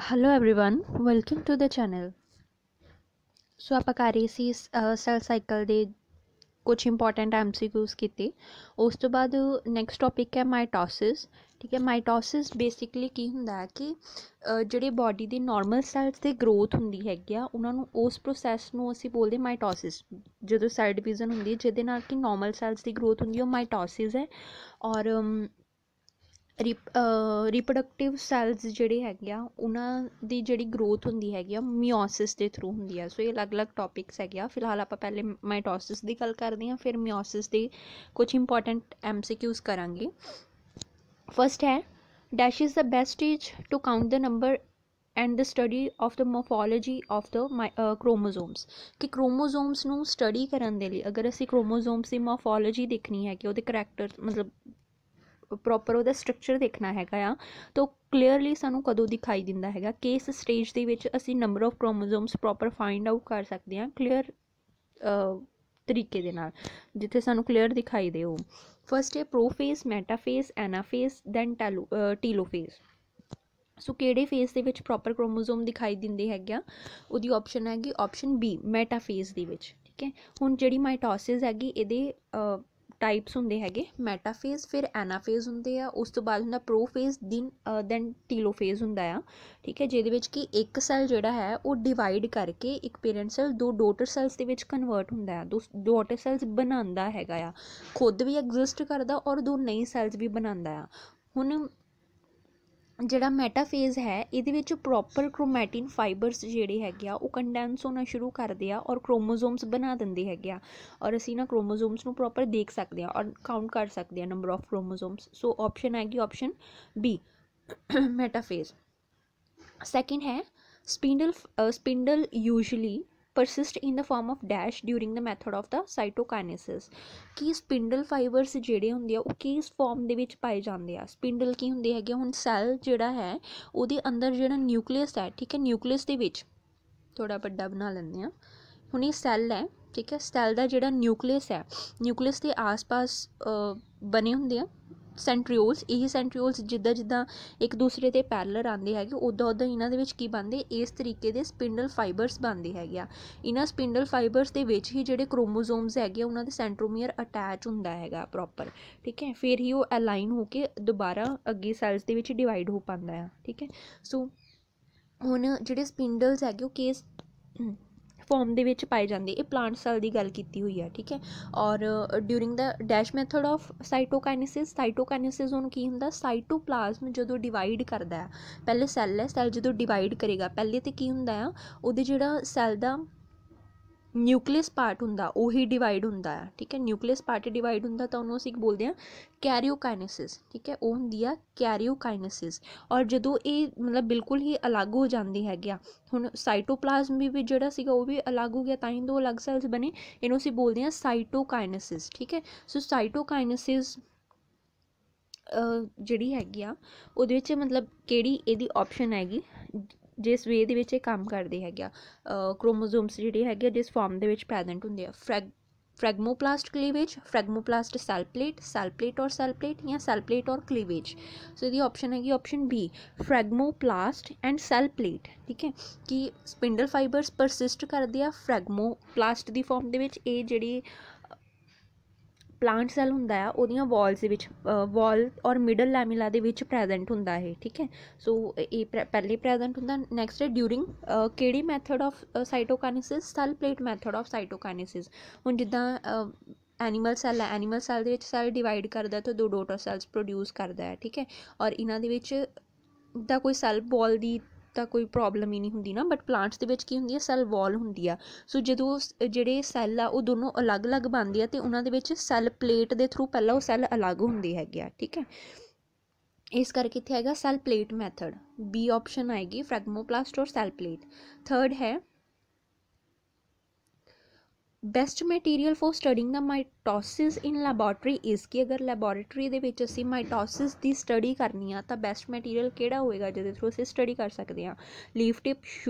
Hello everyone welcome to the channel. So आप कर रहे सी सैल साइकिल के कुछ इंपॉर्टेंट MCQs कीते। उस तो बाद नैक्सट टॉपिक है माइटोसिस। ठीक है, माइटोसिस बेसिकली की हुंदा है कि ਜਿਹੜੇ बॉडी ਦੀ नॉर्मल सैल्स ਦੀ ग्रोथ ਹੁੰਦੀ ਹੈਗੀ ਆ ਉਹਨਾਂ ਨੂੰ ਉਸ ਪ੍ਰੋਸੈਸ ਨੂੰ ਅਸੀਂ ਬੋਲਦੇ ਮਾਈਟੋਸਿਸ। ਜਦੋਂ ਸੈਲ ਡਿਵੀਜ਼ਨ ਹੁੰਦੀ ਹੈ ਜਿਹਦੇ ਨਾਲ ਕਿ ਨॉर्मल ਸੈਲਸ ਦੀ ग्रोथ ਹੁੰਦੀ ਹੈ ਉਹ ਮਾਈਟੋਸਿਸ ਹੈ। ਔਰ ਰੀਪਰੋਡਕਟਿਵ ਸੈਲਸ ਜਿਹੜੇ ਹੈਗੇ ਆ ਉਹਨਾਂ ਦੀ ਜਿਹੜੀ ਗਰੋਥ ਹੁੰਦੀ ਹੈਗੀ ਆ ਮਿਓਸਿਸ ਦੇ ਥਰੂ ਹੁੰਦੀ ਆ। ਸੋ ਇਹ ਅਲੱਗ-ਅਲੱਗ ਟੌਪਿਕਸ ਹੈਗੇ ਆ। ਫਿਲਹਾਲ ਆਪਾਂ ਪਹਿਲੇ ਮਾਈਟੋਸਿਸ ਦੀ ਗੱਲ ਕਰਦੇ ਹਾਂ, ਫਿਰ ਮਿਓਸਿਸ ਦੇ ਕੁਝ ਇੰਪੋਰਟੈਂਟ MCQs ਕਰਾਂਗੇ। ਫਸਟ ਹੈ ਡੈਸ਼ ਇਜ਼ ਦ ਬੈਸਟ ਏਜ to count the number and the study of the morphology of the chromosomes. ਕਿ ਕ੍ਰੋਮੋਜ਼ੋਮਸ ਨੂੰ ਸਟੱਡੀ ਕਰਨ ਦੇ ਲਈ ਅਗਰ ਅਸੀਂ ਕ੍ਰੋਮੋਜ਼ੋਮਸ ਦੀ ਮੋਰਫੋਲੋਜੀ ਦੇਖਣੀ ਹੈ ਕਿ ਉਹਦੇ ਕਰੈਕਟਰ ਮਤਲਬ ਪ੍ਰੋਪਰ ਉਹਦਾ ਸਟਰਕਚਰ ਦੇਖਣਾ ਹੈਗਾ ਆ ਤਾਂ ਕਲੀਅਰਲੀ ਸਾਨੂੰ ਕਦੋਂ ਦਿਖਾਈ ਦਿੰਦਾ ਹੈਗਾ ਕਿ ਇਸ ਸਟੇਜ ਦੇ ਵਿੱਚ ਅਸੀਂ number of chromosomes proper find out ਕਰ ਸਕਦੇ ਹਾਂ ਕਲੀਅਰ ਤਰੀਕੇ ਦੇ ਨਾਲ, ਜਿੱਥੇ ਸਾਨੂੰ ਕਲੀਅਰ ਦਿਖਾਈ ਦੇ। ਉਹ ਫਸਟ ਹੈ ਪ੍ਰੋਫੇਜ਼, ਮੈਟਾਫੇਜ਼, ਐਨਾਫੇਜ਼, ਦੈਨ ਟੀਲੋਫੇਜ਼। ਸੋ ਕਿਹੜੇ ਫੇਜ਼ ਦੇ ਵਿੱਚ ਪ੍ਰੋਪਰ ਕ੍ਰੋਮੋਜ਼ੋਮ ਦਿਖਾਈ ਦਿੰਦੇ ਹੈਗੇ ਆ, ਉਹਦੀ ਆਪਸ਼ਨ ਹੈਗੀ ਆਪਸ਼ਨ ਬੀ ਮੈਟਾਫੇਜ਼ ਦੇ ਵਿੱਚ। ਠੀਕ ਹੈ, ਹੁਣ ਜਿਹੜੀ ਮਾਈਟੋਸਿਸ ਹੈਗੀ ਇਹਦੇ टाइप्स होंगे है मैटाफेज, फिर एनाफेज होंगे आ, उस तो बाद होंगे प्रोफेज, दैन टीलोफेज होंगे आ। ठीक है, जिहदे विच कि एक सैल जिहड़ा है वो डिवाइड करके एक पेरेंट सैल दो daughter cells they which convert होंदा है, दो डॉटर सैल्स बनांदा हैगा आ, खुद भी एग्जिस्ट करदा और दो नई सैल्स भी बनांदा आ। हुण ਜਿਹੜਾ ਮੈਟਾਫੇਜ਼ ਹੈ ਇਹਦੇ ਵਿੱਚ ਪ੍ਰੋਪਰ ਕ੍ਰੋਮੈਟਿਨ ਫਾਈਬਰਸ ਜਿਹੜੇ ਹੈਗੇ ਆ ਉਹ ਕੰਡੈਂਸ ਹੋਣਾ ਸ਼ੁਰੂ ਕਰਦੇ ਆ ਔਰ ਕ੍ਰੋਮੋਜ਼ੋਮਸ ਬਣਾ ਦਿੰਦੇ ਹੈਗੇ ਆ, ਔਰ ਅਸੀਂ ਨਾ ਕ੍ਰੋਮੋਜ਼ੋਮਸ ਨੂੰ ਪ੍ਰੋਪਰ ਦੇਖ ਸਕਦੇ ਆ ਔਰ ਕਾਊਂਟ ਕਰ ਸਕਦੇ ਆ ਨੰਬਰ ਆਫ ਕ੍ਰੋਮੋਜ਼ੋਮਸ। ਸੋ ਆਪਸ਼ਨ ਹੈਗੀ ਆਪਸ਼ਨ ਬੀ ਮੈਟਾਫੇਜ਼। ਸੈਕਿੰਡ ਹੈ spindle usually persist in the form of dash during the method of the cytokinesis। कि स्पिंडल फाइबर्स ਜਿਹੜੇ ਹੁੰਦੇ ਆ ਉਹ ਕਿਸ ਫਾਰਮ ਦੇ ਵਿੱਚ ਪਾਏ ਜਾਂਦੇ ਆ। ਸਪਿੰਡਲ ਕੀ ਹੁੰਦੇ ਹੈਗੇ, ਹੁਣ ਸੈੱਲ ਜਿਹੜਾ ਹੈ ਉਹਦੇ ਅੰਦਰ ਜਿਹੜਾ ਨਿਊਕਲੀਅਸ ਹੈ, ਠੀਕ ਹੈ, ਨਿਊਕਲੀਅਸ ਦੇ ਵਿੱਚ ਥੋੜ੍ਹਾ ਵੱਡਾ ਬਣਾ ਲੈਂਦੇ ਹਾਂ। ਹੁਣ ਇਹ ਸੈੱਲ ਹੈ, ਠੀਕ ਹੈ, ਸੈੱਲ ਦਾ ਜਿਹੜਾ ਨਿਊਕਲੀਅਸ ਹੈ, ਨਿਊਕਲੀਅਸ ਦੇ ਆਸ-ਪਾਸ ਬਣੇ ਹੁੰਦੇ ਆ ਸੈਂਟਰੀਓਲਸ। ਇਹੀ ਸੈਂਟਰੀਓਲਸ ਜਿੱਦਾਂ ਜਿੱਦਾਂ ਇੱਕ ਦੂਸਰੇ ਦੇ ਪੈਰਲਰ ਆਉਂਦੇ ਹੈਗੇ ਉੱਦਾਂ ਉੱਦਾਂ ਇਹਨਾਂ ਦੇ ਵਿੱਚ ਕੀ ਬਣਦੇ, ਇਸ ਤਰੀਕੇ ਦੇ ਸਪਿੰਡਲ ਫਾਈਬਰਸ ਬਣਦੇ ਹੈਗੇ ਆ। ਇਹਨਾਂ ਸਪਿੰਡਲ ਫਾਈਬਰਸ ਦੇ ਵਿੱਚ ਹੀ ਜਿਹੜੇ ਕ੍ਰੋਮੋਜ਼ੋਮਸ ਹੈਗੇ ਉਹਨਾਂ ਦੇ ਸੈਂਟਰੋਮੀਅਰ ਅਟੈਚ ਹੁੰਦਾ ਹੈਗਾ ਪ੍ਰੋਪਰ। ਠੀਕ ਹੈ, ਫਿਰ ਹੀ ਉਹ ਅਲਾਈਨ ਹੋ ਕੇ ਦੁਬਾਰਾ ਅੱਗੇ ਸੈਲਸ ਦੇ ਵਿੱਚ ਡਿਵਾਈਡ ਹੋ ਪਾਉਂਦਾ ਆ। ਠੀਕ ਹੈ, ਸੋ ਹੁਣ ਜਿਹੜੇ ਸਪਿੰਡਲਸ ਹੈਗੇ ਉਹ ਕਿਸ ਫੋਰਮ ਦੇ ਵਿੱਚ ਪਾਏ ਜਾਂਦੇ, ਇਹ ਪਲਾਂਟ ਸੈੱਲ ਦੀ ਗੱਲ ਕੀਤੀ ਹੋਈ ਹੈ। ਠੀਕ ਹੈ, ਔਰ during the dash method of cytokinesis ਹੁਣ ਕੀ ਹੁੰਦਾ, ਸਾਈਟੋਪਲਾਜ਼ਮ ਜਦੋਂ ਡਿਵਾਈਡ ਕਰਦਾ ਹੈ, ਪਹਿਲੇ ਸੈੱਲ ਹੈ, ਸੈੱਲ ਜਦੋਂ ਡਿਵਾਈਡ ਕਰੇਗਾ ਪਹਿਲੇ ਤਾਂ ਕੀ ਹੁੰਦਾ ਆ ਉਹਦੇ ਜਿਹੜਾ ਸੈੱਲ ਦਾ ਨਿਊਕਲੀਅਸ ਪਾਰਟ ਹੁੰਦਾ ਉਹੀ ਡਿਵਾਈਡ ਹੁੰਦਾ ਆ। ਠੀਕ ਹੈ, ਨਿਊਕਲੀਅਸ ਪਾਰਟ ਡਿਵਾਈਡ ਹੁੰਦਾ ਤਾਂ ਉਹਨੂੰ ਅਸੀਂ ਬੋਲਦੇ ਹਾਂ ਕੈਰੀਓਕਾਈਨੇਸਿਸ। ਠੀਕ ਹੈ, ਉਹ ਹੁੰਦੀ ਆ ਕੈਰੀਓਕਾਈਨੇਸਿਸ। ਔਰ ਜਦੋਂ ਇਹ ਮਤਲਬ ਬਿਲਕੁਲ ਹੀ ਅਲੱਗ ਹੋ ਜਾਂਦੇ ਹੈਗੇ ਆ, ਹੁਣ ਸਾਈਟੋਪਲਾਜ਼ਮ ਵੀ ਜਿਹੜਾ ਸੀਗਾ ਉਹ ਵੀ ਅਲੱਗ ਹੋ ਗਿਆ ਤਾਂ ਹੀ ਦੋ ਅਲੱਗ ਸੈਲਸ ਬਣੇ, ਇਹਨੂੰ ਅਸੀਂ ਬੋਲਦੇ ਹਾਂ ਸਾਈਟੋਕਾਈਨੇਸਿਸ। ਠੀਕ ਹੈ, ਸੋ ਸਾਈਟੋਕਾਈਨੇਸਿਸ ਜਿਹੜੀ ਹੈਗੀ ਆ ਉਹਦੇ ਵਿੱਚ ਮਤਲਬ ਕਿਹੜੀ ਇਹਦੀ ਆਪਸ਼ਨ ਹੈਗੀ ਜਿਸ ਵੇ ਦੇ ਵਿੱਚ ਇਹ ਕੰਮ ਕਰਦੇ ਹੈਗੇ ਆ। ਕ੍ਰੋਮੋਜ਼ੋਮਸ ਜਿਹੜੇ ਹੈਗੇ ਆ ਜਿਸ ਫਾਰਮ ਦੇ ਵਿੱਚ ਪ੍ਰੈਜ਼ੈਂਟ ਹੁੰਦੇ ਆ, phragmoplast cleavage, phragmoplast cell plate और सेल प्लेट या सेल प्लेट और क्लीवेज। सो यदि ऑप्शन है option B phragmoplast and cell plate. ठीक है, कि स्पिंडल फाइबर्स परसिस्ट करते हैं फ्रैगमोप्लास्ट की फॉर्म के विच, ये जिहड़ी प्लांट सैल हुंदा आ उहदियां वॉल्स दे विच वॉल और मिडल लैमिला दे विच प्रैजेंट हुंदा है। ठीक है, सो ये पहले प्रैजेंट हुंदा। नैक्सट है ड्यूरिंग किहड़ी method of cytokinesis, cell plate method of cytokinesis. हुण जिद्दां एनीमल सैल है, एनीमल सैल दे विच सैल डिवाइड करदा तो दो डॉटर सैल्स प्रोड्यूस करदा है। ठीक है, और इन्हां दे विच दा कोई सैल वॉल दी ਤਾਂ ਕੋਈ ਪ੍ਰੋਬਲਮ ਹੀ ਨਹੀਂ ਹੁੰਦੀ ਨਾ, ਬਟ ਪਲਾਂਟਸ ਦੇ ਵਿੱਚ ਕੀ ਹੁੰਦੀ ਹੈ ਸੈੱਲ ਵਾਲ ਹੁੰਦੀ ਆ। ਸੋ ਜਦੋਂ ਜਿਹੜੇ ਸੈੱਲ ਆ ਉਹ ਦੋਨੋਂ ਅਲੱਗ-ਅਲੱਗ ਬਣਦੇ ਆ ਅਤੇ ਉਹਨਾਂ ਦੇ ਵਿੱਚ ਸੈੱਲ ਪਲੇਟ ਦੇ ਥਰੂ ਪਹਿਲਾਂ ਉਹ ਸੈੱਲ ਅਲੱਗ ਹੁੰਦੇ ਹੈਗੇ ਆ। ਠੀਕ ਹੈ, ਇਸ ਕਰਕੇ ਇੱਥੇ ਹੈਗਾ cell plate method, B option ਆਏਗੀ ਫਰੈਗਮੋਪਲਾਸਟ ਔਰ ਸੈੱਲ ਪਲੇਟ। ਥਰਡ ਹੈ best material for studying the mitosis in laboratory is, ਕਿ ਅਗਰ ਲੈਬੋਰਟਰੀ ਦੇ ਵਿੱਚ ਅਸੀਂ ਮਾਈਟੋਸਿਸ ਦੀ ਸਟੱਡੀ ਕਰਨੀ ਆ ਤਾਂ ਬੈਸਟ ਮਟੀਰੀਅਲ ਕਿਹੜਾ ਹੋਏਗਾ ਜਿਹਦੇ ਥਰੂ ਅਸੀਂ ਸਟੱਡੀ ਕਰ ਸਕਦੇ ਹਾਂ। Leaf tip,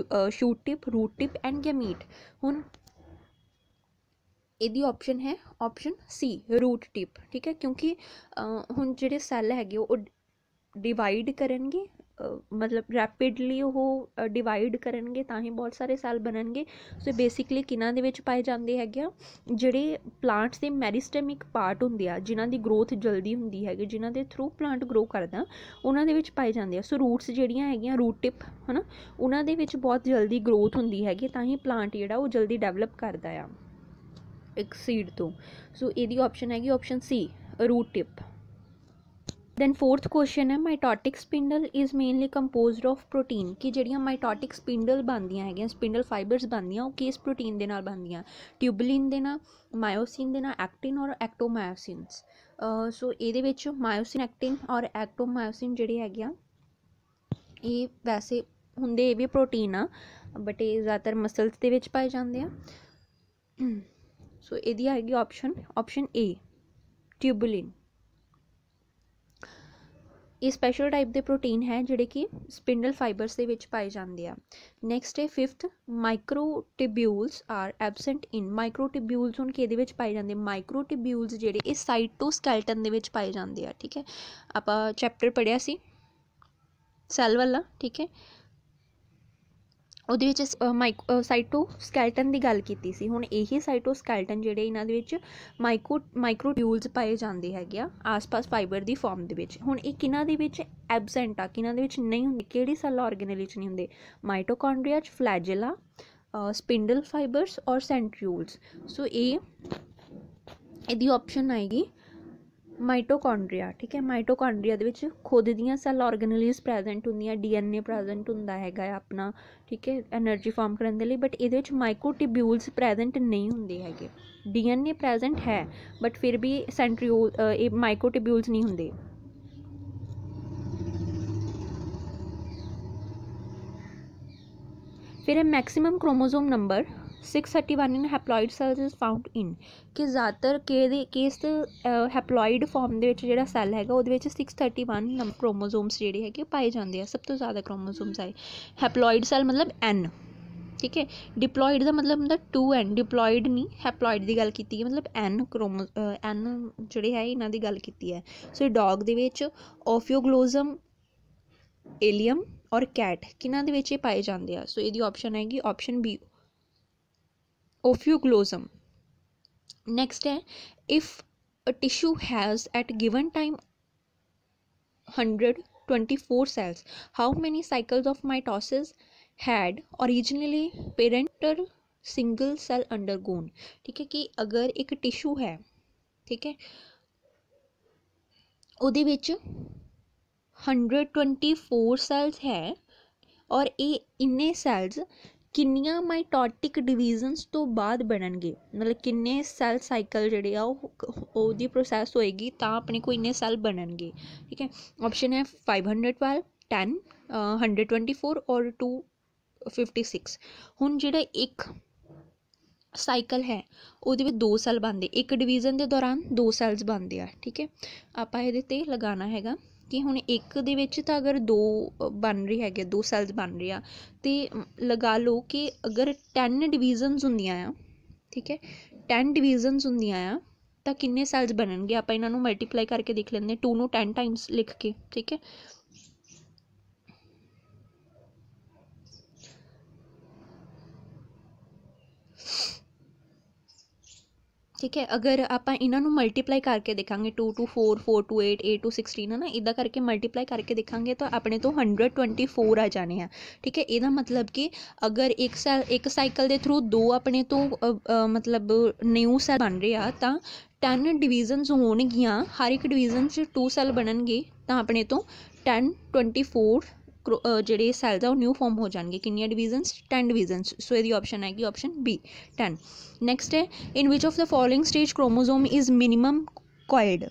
shoot tip, root tip and gamete. ਹੁਣ ਇਹਦੀ ਆਪਸ਼ਨ ਹੈ ਆਪਸ਼ਨ ਸੀ ਰੂਟ ਟਿਪ। ਠੀਕ ਹੈ, ਕਿਉਂਕਿ ਹੁਣ ਜਿਹੜੇ ਸੈੱਲ ਹੈਗੇ ਉਹ ਡਿਵਾਈਡ ਕਰਨਗੇ मतलब ਰੈਪਿਡਲੀ ਉਹ ਡਿਵਾਈਡ ਕਰਨਗੇ ਤਾਂ ਹੀ ਬਹੁਤ ਸਾਰੇ ਸੈੱਲ ਬਣਨਗੇ। ਸੋ ਬੇਸਿਕਲੀ ਕਿਹਨਾਂ ਦੇ ਵਿੱਚ ਪਾਏ ਜਾਂਦੇ ਹੈਗੇ ਆ, ਜਿਹੜੇ ਪਲਾਂਟਸ ਦੇ ਮੈਰੀਸਟੈਮਿਕ ਪਾਰਟ ਹੁੰਦੇ ਆ, ਜਿਨ੍ਹਾਂ ਦੀ ਗਰੋਥ ਜਲਦੀ ਹੁੰਦੀ ਹੈਗੀ, ਜਿਨ੍ਹਾਂ ਦੇ ਥਰੂ ਪਲਾਂਟ ਗਰੋ ਕਰਦਾ, ਉਹਨਾਂ ਦੇ ਵਿੱਚ ਪਾਏ ਜਾਂਦੇ ਆ। ਸੋ ਰੂਟਸ ਜਿਹੜੀਆਂ ਹੈਗੀਆਂ, ਰੂਟ ਟਿਪ ਹੈ ਨਾ, ਉਹਨਾਂ ਦੇ ਵਿੱਚ ਬਹੁਤ ਜਲਦੀ ਗਰੋਥ ਹੁੰਦੀ ਹੈਗੀ, ਤਾਂ ਹੀ ਪਲਾਂਟ ਜਿਹੜਾ ਉਹ ਜਲਦੀ ਡਿਵੈਲਪ ਕਰਦਾ ਆ ਇੱਕ ਸੀਡ ਤੋਂ। ਸੋ ਇਹਦੀ ਆਪਸ਼ਨ ਹੈਗੀ option C, root tip. Then fourth question ਹੈ, mitotic spindle is mainly composed of protein, ਕਿ ਜਿਹੜੀਆਂ ਮਾਈਟੋਟਿਕ ਸਪਿੰਡਲ ਬਣਦੀਆਂ ਹੈਗੀਆਂ, ਸਪਿੰਡਲ ਫਾਈਬਰਸ ਬਣਦੀਆਂ, ਉਹ ਕਿਸ ਪ੍ਰੋਟੀਨ ਦੇ ਨਾਲ ਬਣਦੀਆਂ? ਟਿਊਬਲਿਨ ਦੇ ਨਾਲ, ਮਾਇਓਸਿਨ ਦੇ ਨਾਲ, ਐਕਟਿਨ ਔਰ ਐਕਟੋਮਾਇਓਸਿਨਸ। ਸੋ ਇਹਦੇ ਵਿੱਚ ਮਾਇਓਸਿਨ, ਐਕਟਿਨ ਔਰ ਐਕਟੋਮਾਇਓਸਿਨ ਜਿਹੜੇ ਹੈਗੇ ਆ, ਇਹ ਵੈਸੇ ਹੁੰਦੇ ਇਹ ਵੀ ਪ੍ਰੋਟੀਨ ਆ, ਬਟ ਇਹ ਜ਼ਿਆਦਾਤਰ ਮਸਲਸ ਦੇ ਵਿੱਚ ਪਾਏ ਜਾਂਦੇ ਆ। ਸੋ ਇਹਦੀ ਆਏਗੀ ਆਪਸ਼ਨ ਏ, ਟਿਊਬਲਿਨ। ਇਹ ਸਪੈਸ਼ਲ ਟਾਈਪ ਦੇ ਪ੍ਰੋਟੀਨ ਹੈ ਜਿਹੜੇ ਕਿ ਸਪਿੰਡਲ ਫਾਈਬਰਸ ਦੇ ਵਿੱਚ ਪਾਏ ਜਾਂਦੇ ਆ। ਨੈਕਸਟ ਹੈ ਫਿਫਥ, ਮਾਈਕਰੋਟਿਬਿਊਲਸ ਆਰ ਐਬਸੈਂਟ ਇਨ। ਮਾਈਕਰੋਟਿਬਿਊਲਸ ਹੁਣ ਕਿਹਦੇ ਵਿੱਚ ਪਾਏ ਜਾਂਦੇ? ਮਾਈਕਰੋਟਿਬਿਊਲਸ ਜਿਹੜੇ ਇਹ ਸਾਈਟੋਸਕੈਲਟਨ ਦੇ ਵਿੱਚ ਪਾਏ ਜਾਂਦੇ ਆ। ਠੀਕ ਹੈ, ਆਪਾਂ ਚੈਪਟਰ ਪੜ੍ਹਿਆ ਸੀ ਸੈੱਲ ਵਾਲਾ, ਠੀਕ ਹੈ, ਉਹਦੇ ਵਿੱਚ ਸਾਈਟੋਸਕੈਲਟਨ ਦੀ ਗੱਲ ਕੀਤੀ ਸੀ। ਹੁਣ ਇਹੀ ਸਾਈਟੋਸਕੈਲਟਨ ਜਿਹੜੇ ਇਹਨਾਂ ਦੇ ਵਿੱਚ ਮਾਈਕਰੋਟਿਊਲਸ ਪਾਏ ਜਾਂਦੇ ਹੈਗੇ ਆ ਆਸ-ਪਾਸ ਫਾਈਬਰ ਦੀ ਫਾਰਮ ਦੇ ਵਿੱਚ। ਹੁਣ ਇਹ ਕਿਹਨਾਂ ਦੇ ਵਿੱਚ ਐਬਸੈਂਟ ਆ, ਕਿਹਨਾਂ ਦੇ ਵਿੱਚ ਨਹੀਂ ਹੁੰਦੇ, ਕਿਹੜੀ ਸੈੱਲ ਆਰਗੇਨਲ ਵਿੱਚ ਨਹੀਂ ਹੁੰਦੇ? ਮਾਈਟੋਕੌਂਡਰੀਆ 'ਚ, ਫਲੈਜੇਲਾ, ਸਪਿੰਡਲ ਫਾਈਬਰਸ ਔਰ ਸੈਂਟਰੀਓਲਸ। ਸੋ ਇਹਦੀ ਆਪਸ਼ਨ ਆਏਗੀ ਮਾਈਟੋਕੌਂਡਰੀਆ। ਠੀਕ ਹੈ, ਮਾਈਟੋਕੌਂਡਰੀਆ ਦੇ ਵਿੱਚ ਖੁਦ ਦੀਆਂ ਸੈੱਲ ਆਰਗੇਨਲਸ ਪ੍ਰੈਜੈਂਟ ਹੁੰਦੀਆਂ, DNA ਪ੍ਰੈਜੈਂਟ ਹੁੰਦਾ ਹੈਗਾ ਆਪਣਾ, ਠੀਕ ਹੈ, ਐਨਰਜੀ ਫਾਰਮ ਕਰਨ ਦੇ ਲਈ, ਬਟ ਇਹਦੇ ਵਿੱਚ ਮਾਈਕਰੋਟਿਬਿਊਲਸ ਪ੍ਰੈਜੈਂਟ ਨਹੀਂ ਹੁੰਦੇ ਹੈਗੇ। DNA ਪ੍ਰੈਜੈਂਟ ਹੈ ਬਟ ਫਿਰ ਵੀ ਇਹ ਮਾਈਕਰੋਟਿਬਿਊਲਸ ਨਹੀਂ ਹੁੰਦੇ। फिर है maximum chromosome number 631 in haploid cells is found in, कि ज़्यादातर किस हैप्लॉइड फॉर्म ਦੇ ਵਿੱਚ ਜਿਹੜਾ ਸੈੱਲ ਹੈਗਾ ਉਹਦੇ ਵਿੱਚ 631 ਨੰਬਰ क्रोमोसोम्स ਜਿਹੜੇ ਹੈਗੇ ਪਾਏ ਜਾਂਦੇ ਆ। ਸਭ ਤੋਂ ਜ਼ਿਆਦਾ क्रोमोसोम्स ਆਏ। हैप्लॉइड सैल मतलब N, ठीक है। डिप्लॉइड का मतलब ਹੁੰਦਾ 2N, डिप्लॉइड नहीं, हैप्लॉइड ਦੀ ਗੱਲ ਕੀਤੀ ਹੈ, मतलब N ਜਿਹੜੇ ਹੈ ਇਹਨਾਂ ਦੀ ਗੱਲ ਕੀਤੀ ਹੈ। ਸੋ ਡੌਗ ਦੇ ਵਿੱਚ ਓਫਿਓਗਲੋਜ਼ਮ, एलियम और कैट किन्हां दे विच पाए जाते हैं? सो इसकी ऑप्शन हैगी ऑप्शन बी, ओफियोग्लोजम। नैक्सट है, if a tissue has at given time 124 cells, how many cycles of mitosis had originally parental single cell undergone? ठीक है, कि अगर एक टिश्यू है, ठीक है, ਉਹਦੇ ਵਿੱਚ 124 ਸੈਲਸ ਹੈ ਔਰ ਇਹ ਇੰਨੇ ਸੈਲਸ ਕਿੰਨੀਆਂ ਮਾਈਟੋਟਿਕ ਡਿਵੀਜ਼ਨਸ ਤੋਂ ਬਾਅਦ ਬਣਨਗੇ, ਮਤਲਬ ਕਿੰਨੇ ਸੈੱਲ ਸਾਈਕਲ ਜਿਹੜੇ ਆ ਉਹਦੀ ਪ੍ਰੋਸੈਸ ਹੋਏਗੀ ਤਾਂ ਆਪਣੇ ਕੋਲ ਇੰਨੇ ਸੈੱਲ ਬਣਨਗੇ। ਠੀਕ ਹੈ, ਆਪਸ਼ਨ ਹੈ 512, 10, 124 ਔਰ 256। ਹੁਣ ਜਿਹੜਾ ਇੱਕ ਸਾਈਕਲ ਹੈ ਉਹਦੇ ਵਿੱਚ 2 ਸੈੱਲ ਬਣਦੇ, ਇੱਕ ਡਿਵੀਜ਼ਨ ਦੇ ਦੌਰਾਨ 2 ਸੈੱਲਸ ਬਣਦੇ ਆ। ਠੀਕ ਹੈ, ਆਪਾਂ ਇਹਦੇ 'ਤੇ ਲਗਾਉਣਾ ਹੈਗਾ ਕਿ ਹੁਣ ਇੱਕ ਦੇ ਵਿੱਚ ਤਾਂ ਅਗਰ 2 ਬਣ ਰਹੀ ਹੈਗੇ, 2 ਸੈੱਲਸ ਬਣ ਰਹੇ ਆ, ਅਤੇ ਲਗਾ ਲਓ ਕਿ ਅਗਰ 10 ਡਿਵੀਜ਼ਨਸ ਹੁੰਦੀਆਂ ਆ, ਠੀਕ ਹੈ, 10 ਡਿਵੀਜ਼ਨਸ ਹੁੰਦੀਆਂ ਆ ਤਾਂ ਕਿੰਨੇ ਸੈੱਲਸ ਬਣਨਗੇ? ਆਪਾਂ ਇਹਨਾਂ ਨੂੰ ਮਲਟੀਪਲਾਈ ਕਰਕੇ ਦੇਖ ਲੈਂਦੇ, 2 ਨੂੰ 10 ਟਾਈਮਸ ਲਿਖ ਕੇ। ਠੀਕ ਹੈ, ठीक है, अगर आप इन्हों मल्टीप्लाई करके देखा 2 to 4, 4 to 8, 8 to 16 है ना, इदा करके मल्टीप्लाई करके देखा तो अपने तो 124 आ जाने हैं। ठीक है, यदा मतलब कि अगर एक साइकिल के थ्रू 2 अपने तो मतलब न्यू सैल बन रहे हैं तो 10 डिवीजनस होणगियां, हर एक डिवीजन 2 सैल बननगे तो अपने तो 10, 24 ਜਿਹੜੇ ਸੈੱਲਸ ਆ ਉਹ ਨਿਊ ਫਾਰਮ ਹੋ ਜਾਣਗੇ। ਕਿੰਨੀਆਂ ਡਿਵੀਜ਼ਨਸ? 10 ਡਿਵੀਜ਼ਨਸ। ਸੋ ਇਹਦੀ ਆਪਸ਼ਨ ਹੈਗੀ ਆਪਸ਼ਨ ਬੀ, 10। ਨੈਕਸਟ ਹੈ, in which of the following stage chromosome is minimum coiled,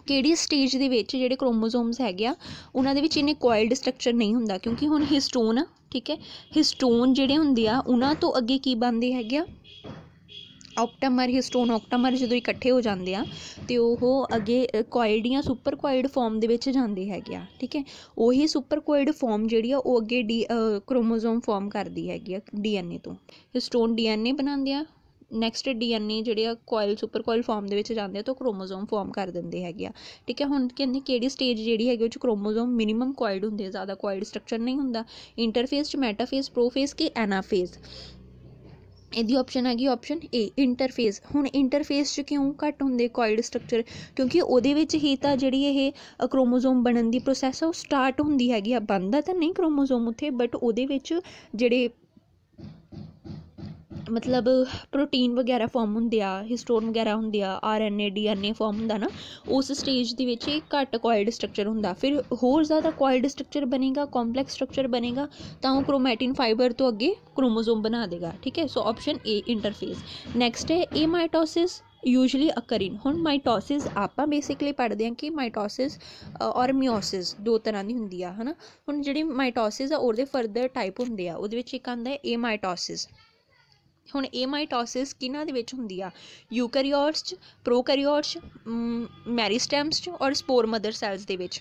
ਕਿਹੜੀ ਸਟੇਜ ਦੇ ਵਿੱਚ ਜਿਹੜੇ ਕ੍ਰੋਮੋਜ਼ੋਮਸ ਹੈਗੇ ਆ ਉਹਨਾਂ ਦੇ ਵਿੱਚ ਇੰਨੇ ਕੋਇਲਡ ਸਟਰਕਚਰ ਨਹੀਂ ਹੁੰਦਾ, ਕਿਉਂਕਿ ਹੁਣ ਹਿਸਟੋਨ, ਠੀਕ ਹੈ, ਹਿਸਟੋਨ ਜਿਹੜੇ ਹੁੰਦੇ ਆ ਉਹਨਾਂ ਤੋਂ ਅੱਗੇ ਕੀ ਬਣਦੇ ਹੈਗੇ ਆ? ऑक्टामर, हिस्टोन ऑक्टामर जो इकट्ठे हो जाते हैं तो वह अगे कोइल्ड या सुपर कोइल्ड फॉर्म के जाते हैं। ठीक है, वही सुपर कोइल्ड फॉर्म जी अगे क्रोमोजोम फॉर्म करती हैगी DNA तो। हिस्टोन DNA बनाते हैं, ਨੈਕਸਟ DNA ਜਿਹੜੇ ਆ ਕੋਇਲ ਸੁਪਰ ਕੋਇਲ ਫਾਰਮ ਦੇ ਵਿੱਚ ਜਾਂਦੇ ਆ ਤਾਂ ਕ੍ਰੋਮੋਜ਼ੋਮ ਫਾਰਮ ਕਰ ਦਿੰਦੇ ਹੈਗੇ ਆ। ਠੀਕ ਹੈ, ਹੁਣ ਕਹਿੰਦੇ ਕਿਹੜੀ ਸਟੇਜ ਜਿਹੜੀ ਹੈਗੀ ਉਹ 'ਚ ਕ੍ਰੋਮੋਜ਼ੋਮ ਮਿਨੀਮਮ ਕੋਇਲਡ ਹੁੰਦੇ ਆ, ਜ਼ਿਆਦਾ ਕੋਇਲਡ ਸਟਰਕਚਰ ਨਹੀਂ ਹੁੰਦਾ। ਇੰਟਰਫੇਸ 'ਚ, ਮੈਟਾਫੇਸ, ਪ੍ਰੋਫੇਸ ਕਿ ਐਨਾਫੇਸ। ਇਹਦੀ ਆਪਸ਼ਨ ਹੈਗੀ ਆਪਸ਼ਨ ਏ ਇੰਟਰਫੇਸ। ਹੁਣ ਇੰਟਰਫੇਸ 'ਚ ਕਿਉਂ ਘੱਟ ਹੁੰਦੇ ਕੋਇਲਡ ਸਟਰਕਚਰ, ਕਿਉਂਕਿ ਉਹਦੇ ਵਿੱਚ ਹੀ ਤਾਂ ਜਿਹੜੀ ਇਹ ਕ੍ਰੋਮੋਜ਼ੋਮ ਬਣਨ ਦੀ ਪ੍ਰੋਸੈਸ ਆ ਉਹ ਸਟਾਰਟ ਹੁੰਦੀ ਹੈਗੀ ਆ। ਬਣਦਾ ਤਾਂ ਨਹੀਂ ਕ੍ਰੋਮੋਜ਼ੋਮ ਉੱਥੇ, ਬਟ ਉਹਦੇ ਵਿੱਚ ਜਿਹੜੇ ਮਤਲਬ ਪ੍ਰੋਟੀਨ ਵਗੈਰਾ ਫੋਰਮ ਹੁੰਦੇ ਆ, ਹਿਸਟੋਨ ਵਗੈਰਾ ਹੁੰਦੇ ਆ, RNA DNA ਫੋਰਮ ਹੁੰਦਾ ਨਾ, ਉਸ ਸਟੇਜ ਦੇ ਵਿੱਚ ਇਹ ਘੱਟ ਕੋਇਲਡ ਸਟਰਕਚਰ ਹੁੰਦਾ। ਫਿਰ ਹੋਰ ਜ਼ਿਆਦਾ ਕੋਇਲਡ ਸਟਰਕਚਰ ਬਣੇਗਾ, ਕੰਪਲੈਕਸ ਸਟਰਕਚਰ ਬਣੇਗਾ ਤਾਂ ਉਹ ਕ੍ਰੋਮੈਟਿਨ ਫਾਈਬਰ ਤੋਂ ਅੱਗੇ ਕ੍ਰੋਮੋਜ਼ੋਮ ਬਣਾ ਦੇਗਾ। ਠੀਕ ਹੈ, ਸੋ ਆਪਸ਼ਨ ਏ ਇੰਟਰਫੇਸ। ਨੈਕਸਟ ਹੈ ਏ ਮਾਈਟੋਸਿਸ ਯੂਜਲੀ ਅਕਰਿੰਗ। ਹੁਣ ਮਾਈਟੋਸਿਸ ਆਪਾਂ ਬੇਸਿਕਲੀ ਪੜ੍ਹਦੇ ਹਾਂ ਕਿ ਮਾਈਟੋਸਿਸ ਔਰ ਮਿਓਸਿਸ ਦੋ ਤਰ੍ਹਾਂ ਦੀ ਹੁੰਦੀ ਆ, ਹੈ ਨਾ। ਹੁਣ ਜਿਹੜੀ ਮਾਈਟੋਸਿਸ ਆ ਉਹਦੇ ਫਰਦਰ ਟਾਈਪ ਹੁੰਦੇ ਆ, ਉਹਦੇ ਵਿੱਚ ਇੱਕ ਆਉਂਦਾ ਹੈ ਏ ਮਾਈਟੋਸਿਸ। ਹੁਣ ਇਹ ਮਾਈਟੋਸਿਸ ਕਿਹਨਾਂ ਦੇ ਵਿੱਚ ਹੁੰਦੀ ਆ, ਯੂਕੈਰੀਓਟਸ 'ਚ, ਪ੍ਰੋਕੈਰੀਓਟਸ 'ਚ, ਮੈਰੀਸਟੈਮਸ 'ਚ ਔਰ ਸਪੋਰ ਮਦਰ ਸੈਲਸ ਦੇ ਵਿੱਚ।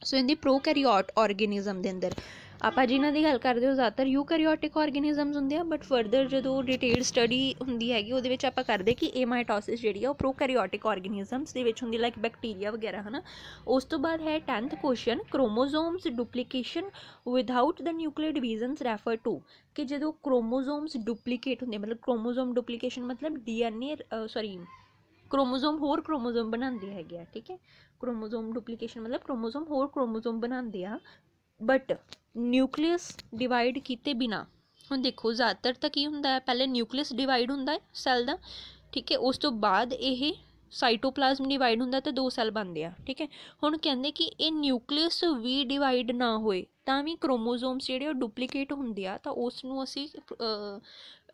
ਸੋ ਇਹਦੀ ਪ੍ਰੋਕੈਰੀਓਟ ਆਰਗੇਨਿਜ਼ਮ ਦੇ ਅੰਦਰ ਆਪਾਂ ਜਿਨ੍ਹਾਂ ਦੀ ਗੱਲ ਕਰਦੇ ਹੋ ਜ਼ਿਆਦਾਤਰ ਯੂਕੈਰੀਓਟਿਕ ਆਰਗੇਨਿਜ਼ਮਸ ਹੁੰਦੇ ਆ, ਬਟ ਫਰਦਰ ਜਦੋਂ ਡਿਟੇਲ ਸਟੱਡੀ ਹੁੰਦੀ ਹੈਗੀ ਉਹਦੇ ਵਿੱਚ ਆਪਾਂ ਕਰਦੇ ਕਿ ਇਹ ਮਾਈਟੋਸਿਸ ਜਿਹੜੀ ਆ ਉਹ ਪ੍ਰੋਕੈਰੀਓਟਿਕ ਆਰਗੇਨਿਜ਼ਮਸ ਦੇ ਵਿੱਚ ਹੁੰਦੀ, ਲਾਈਕ ਬੈਕਟੀਰੀਆ ਵਗੈਰਾ, ਹੈ ਨਾ। ਉਸ ਤੋਂ ਬਾਅਦ ਹੈ 10th question, chromosomes duplication without the nuclear divisions refer to. ਕਿ ਜਦੋਂ ਕ੍ਰੋਮੋਜ਼ੋਮਸ ਡੁਪਲੀਕੇਟ ਹੁੰਦੇ, ਮਤਲਬ ਕ੍ਰੋਮੋਜ਼ੋਮ ਡੁਪਲੀਕੇਸ਼ਨ ਮਤਲਬ DNA ਕ੍ਰੋਮੋਜ਼ੋਮ ਹੋਰ ਕ੍ਰੋਮੋਜ਼ੋਮ ਬਣਾਉਂਦੇ ਹੈਗੇ ਆ। ਠੀਕ ਹੈ, ਕ੍ਰੋਮੋਜ਼ੋਮ ਡੁਪਲੀਕੇਸ਼ਨ ਮਤਲਬ ਕ੍ਰੋਮੋਜ਼ੋਮ ਹੋਰ ਕ੍ਰੋਮੋਜ਼ੋਮ ਬਣਾਉਂਦੇ ਆ, ਬਟ ਨਿਊਕਲੀਅਸ ਡਿਵਾਈਡ ਕੀਤੇ ਬਿਨਾ। ਹੁਣ ਦੇਖੋ ਜ਼ਿਆਦਾਤਰ ਤਾਂ ਕੀ ਹੁੰਦਾ ਹੈ, ਪਹਿਲੇ ਨਿਊਕਲੀਅਸ ਡਿਵਾਈਡ ਹੁੰਦਾ ਹੈ ਸੈੱਲ ਦਾ। ਠੀਕ ਹੈ, ਉਸ ਤੋਂ ਬਾਅਦ ਇਹ ਸਾਈਟੋਪਲਾਜ਼ਮ ਡਿਵਾਈਡ ਹੁੰਦਾ ਤੇ 2 ਸੈੱਲ ਬਣਦੇ ਆ। ਠੀਕ ਹੈ, ਹੁਣ ਕਹਿੰਦੇ ਕਿ ਇਹ ਨਿਊਕਲੀਅਸ ਵੀ ਡਿਵਾਈਡ ਨਾ ਹੋਏ ਤਾਂ ਵੀ ਕ੍ਰੋਮੋਜ਼ੋਮਸ ਜਿਹੜੇ ਉਹ ਡੁਪਲੀਕੇਟ ਹੁੰਦੇ ਆ, ਤਾਂ ਉਸ ਨੂੰ ਅਸੀਂ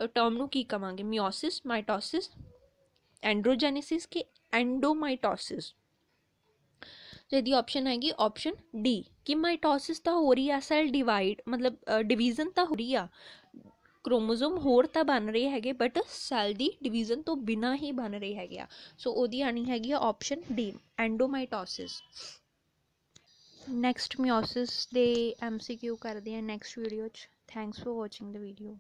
ਟਰਮ ਨੂੰ ਕੀ ਕਵਾਂਗੇ, ਮਿਓਸਿਸ, ਮਾਈਟੋਸਿਸ, ਐਂਡਰੋਜੈਨੇਸਿਸ ਕਿ ਐਂਡੋਮਾਈਟੋਸਿਸ। ਇਹਦੀ ਆਪਸ਼ਨ ਹੈਗੀ ਆਪਸ਼ਨ ਡੀ ਕਿ ਮਾਈਟੋਸਿਸ ਤਾਂ ਹੋ ਰਹੀ ਆ, ਸੈੱਲ ਡਿਵਾਈਡ ਮਤਲਬ ਡਿਵੀਜ਼ਨ ਤਾਂ ਹੋ ਰਹੀ ਆ, ਕ੍ਰੋਮੋਜ਼ੋਮ ਹੋਰ ਤਾਂ ਬਣ ਰਹੇ ਹੈਗੇ ਬਟ ਸੈੱਲ ਦੀ ਡਿਵੀਜ਼ਨ ਤੋਂ ਬਿਨਾਂ ਹੀ ਬਣ ਰਹੇ ਹੈਗੇ ਆ। ਸੋ ਉਹਦੀ ਆਣੀ ਹੈਗੀ ਆ ਆਪਸ਼ਨ ਡੀ ਐਂਡੋਮਾਈਟੋਸਿਸ। ਨੈਕਸਟ ਮਿਓਸਿਸ ਦੇ MCQ ਕਰਦੇ ਆ ਨੈਕਸਟ ਵੀਡੀਓ 'ਚ। Thanks for watching the video.